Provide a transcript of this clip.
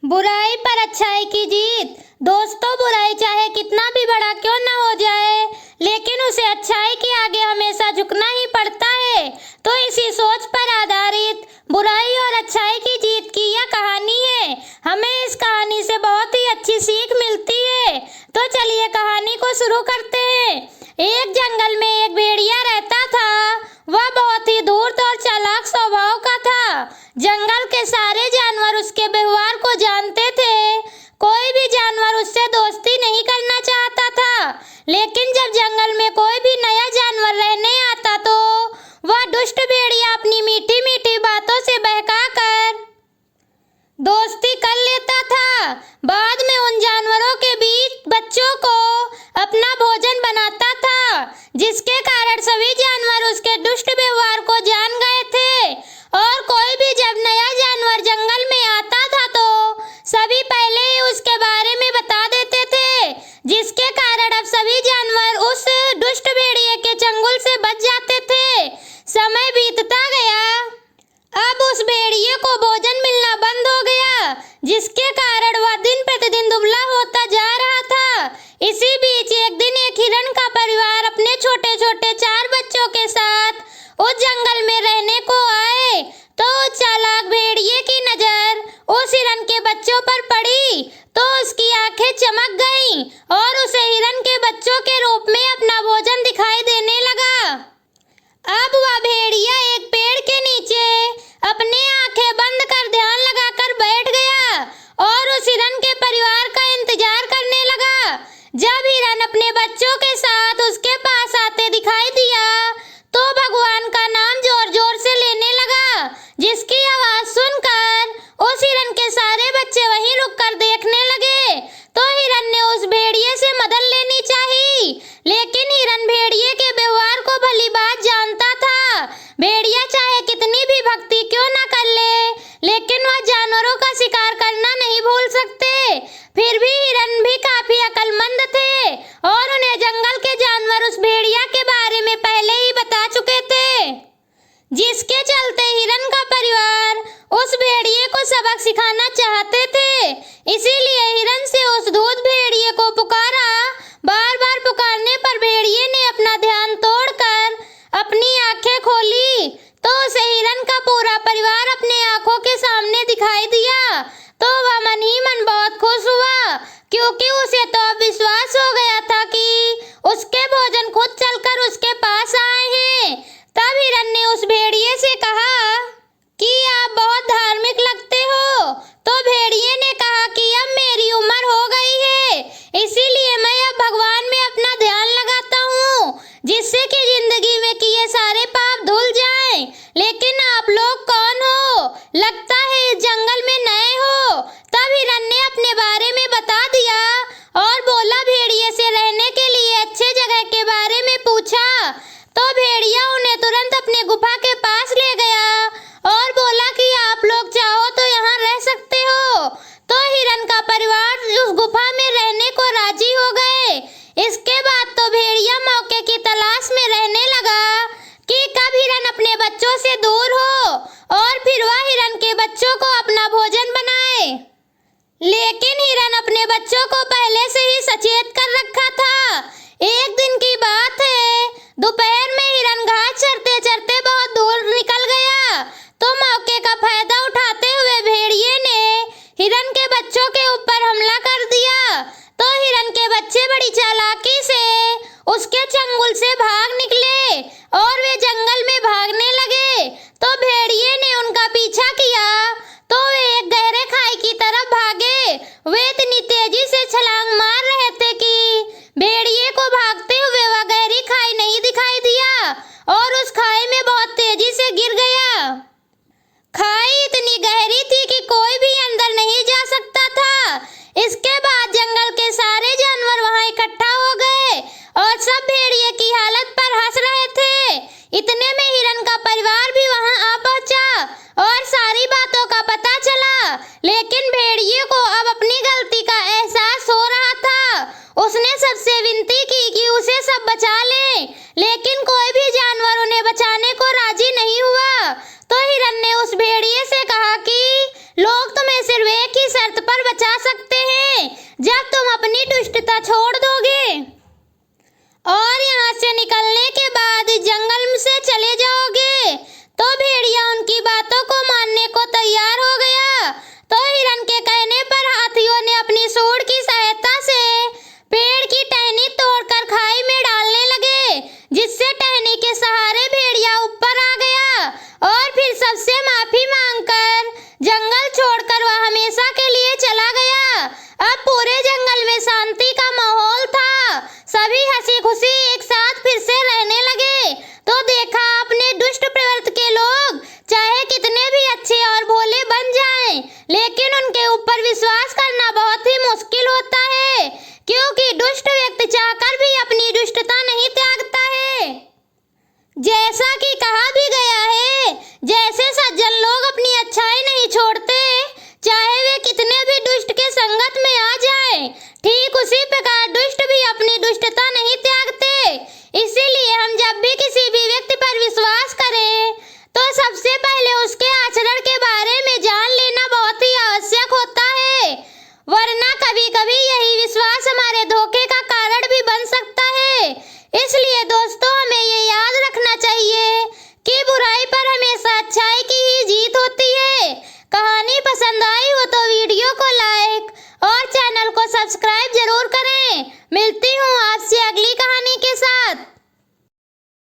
बुराई पर अच्छाई की जीत। दोस्तों, बुराई चाहे कितना भी बड़ा क्यों न हो जाए, लेकिन उसे अच्छाई के आगे हमेशा झुकना ही पड़ता है। तो इसी सोच पर आधारित बुराई और अच्छाई की जीत की यह कहानी है। हमें इस कहानी से बहुत ही अच्छी सीख मिलती है। तो चलिए कहानी को शुरू करते हैं। एक जंगल में एक भेड़िया रहता था। वह बहुत ही धूर्त और चालाक स्वभाव का था। जंगल के सारे जानवर उसके व्यवहार को जानते थे। कोई भी जानवर उससे दोस्ती नहीं करना चाहता था, लेकिन जब जंगल में कोई भी नया जानवर रहने आता तो वह दुष्ट भेड़िया अपनी मीठी मीठी बातों से बहकाकर दोस्ती कर लेता था। बाद में उन जानवरों के बीच बच्चों को अपना भोजन बनाता था, जिसके कारण सभी जानवर उसके दुष्ट व्यवहार को जान गए थे। और कोई भी जब नया जानवर जंगल में आता था तो सभी पहले ही उसके बारे में बता देते थे, जिसके कारण अब सभी जानवर उस दुष्ट भेड़िए के चंगुल से बच जाते थे। समय बीतता गया। अब उस भेड़िए को भोजन मिलना बंद हो गया, जिसके कारण वह दिन प्रतिदिन दुबला होता जा रहा था। इसी बीच एक दिन एक हिरण का परिवार अपने छोटे छोटे 4 बच्चों के साथ उस जंगल में रहने को आए। तो चालाक भेड़िए की नजर उस हिरण के बच्चों पर पड़ी तो उसकी आंखें चमक गईं और उसे हिरण के बच्चों के रूप में अपना भोजन दिखाई देने लगा। अब वह भेड़िया एक पेड़ के नीचे अपने आंखें बंद कर ध्यान लगाकर बैठ गया और उस हिरण के परिवार का इंतजार करने लगा। जब हिरण अपने बच्चों के साथ उसके पास आते दिखाई दिया तो भगवान का नाम जोर जोर से लेने लगा, जिसकी आवाज सुनकर उस हिरण के सारे बच्चे वहीं रुककर देखने लगे। तो हिरण ने उस भेड़िए से मदद लेनी चाहिए, लेकिन हिरण भेड़िए के व्यवहार को भली बात जानता था। भेड़िया चाहे कितनी भी भक्ति क्यों न कर ले, लेकिन वह जानवरों का शिकार करना नहीं भूल सकते। फिर भी हिरण भी काफी अक्लमंद थे और उन्हें जंगल के जानवर उस भेड़िया के बारे में पहले ही बता चुके थे, जिसके चलते हिरण का परिवार उस भेड़िए को सबक सिखाना चाहते थे। इसीलिए हिरण से उस दूध भेड़िए को पुकारा। बार बार पुकारने पर भेड़िए ने अपना ध्यान तोड़कर अपनी आंखें खोली तो उसे हिरण का पूरा परिवार अपने आंखों के सामने दिखाई दिया। तो वह मन ही मन बहुत खुश हुआ, क्योंकि उसे तो अब विश्वास हो गया था कि उसके भोजन खुद चलकर उसके पास आए हैं। तब हिरण ने उस भेड़िए से कहा कि आप बहुत धार्मिक लगते हो। तो भेड़िए ने कहा कि अब मेरी उम्र हो गई है, इसीलिए मैं अब भगवान में अपना ध्यान लगाता हूँ, जिससे कि जिंदगी में किए सारे पाप धुल जाएं। लेकिन आप लोग कौन हो? लगता है इस जंगल में नए हो। तब हिरण ने अपने बारे में बता दिया और बोला भेड़िए से रहने के लिए अच्छे जगह के बारे में पूछा। तो भेड़िया उन्हें तुरंत अपने गुफा के पास ले गया और बोला कि आप लोग चाहो तो यहाँ रह सकते हो। तो हिरण का परिवार उस गुफा में रहने को राजी हो गए। इसके बाद तो भेड़िया मौके की तलाश में रहने लगा कि कब हिरण अपने बच्चों से दूर हो और फिर वह हिरण के बच्चों को अपना भोजन बनाए। लेकिन हिरण अपने बच्चों को पहले से ही सचेत कर रखा था। एक दिन की बात है, दोपहर में हिरण घास चरते चरते बहुत दूर निकल गया। तो मौके का फायदा उठाते हुए भेड़िए ने हिरण के बच्चों के ऊपर हमला कर दिया। तो हिरण के बच्चे बड़ी चालाकी से उसके चंगुल से भाग निकले और वे जंगल में भागने लगे। तो भेड़िए ने उनका पीछा किया तो वे एक गहरे खाई की तरफ भागे। वे इतनी तेजी से छलांग मार रहे थे कि भेड़िए को भागते हुए वह गहरी खाई नहीं दिखाई दिया और उस खाई में बहुत तेजी से गिर गया। खाई इतनी गहरी थी कि कोई भी अंदर नहीं जा सकता था। इसके बाद जंगल के सारे जानवर वहां इकट्ठा हो गए और सब भेड़िए की हालत पर हंस रहे थे। इतने में हिरण का परिवार भी वहां आ पहुंचा और सारी बातों का पता चला। लेकिन भेड़िए को अब अपनी गलती का एहसास हो रहा था। उसने सबसे विनती की कि उसे सब बचा लें, लेकिन कोई भी जानवर उन्हें बचाने को राजी नहीं हुआ। तो हिरण ने उस भेड़िए से कहा कि लोग तुम्हें सिर्फ एक ही शर्त पर बचा सकते हैं जब तुम अपनी दुष्टता छोड़ दोगे और यहाँ से निकलने के बाद जंगल से चले जाओगे। तो भेड़िया उनकी बातों को मानने को तैयार हो गया। तो हिरन के कहने पर हाथियों ने अपनी सूंड की सहायता से पेड़ की टहनी तोड़कर खाई में डालने लगे, जिससे टहनी के सहारे भेड़िया ऊपर आ गया और फिर सबसे माफी मांगकर जंगल छोड़कर वह हमेशा के लिए चला गया। अब पूरे जंगल में शांति का माहौल था। सभी हंसी खुशी एक साथ फिर से रहने लगे। तो देखा अपने दुष्ट प्रवृत्ति के लोग चाहे कितने भी अच्छे और भोले बन जाएं, लेकिन उनके ऊपर विश्वास करना बहुत ही मुश्किल होता है, क्योंकि दुष्ट व्यक्ति चाहकर भी अपनी दुष्टता नहीं त्यागता है। जैसा कि कहा भी गया है, जैसे सज्जन लोग अपनी अच्छाई नहीं छोड़ते, चाहे वे कितने भी दुष्ट के संगत में आ जाएं, ठीक उसी प्रकार दुष्ट भी अपनी दुष्टता नहीं त्यागते। इसीलिए हम जब भी किसी भी व्यक्ति पर विश्वास करें तो सबसे पहले उसके आचरण के बारे में जान लेना बहुत ही आवश्यक होता है, वरना कभी कभी यही विश्वास हमारे धोखे का कारण भी बन सकता है। इसलिए दोस्तों, हमें ये याद रखना चाहिए कि बुराई पर हमेशा अच्छाई की ही जीत होती है। कहानी पसंद आई हो तो वीडियो को लाइक और चैनल को सब्सक्राइब जरूर करें। मिलती हूँ आपसे अगली कहानी के साथ।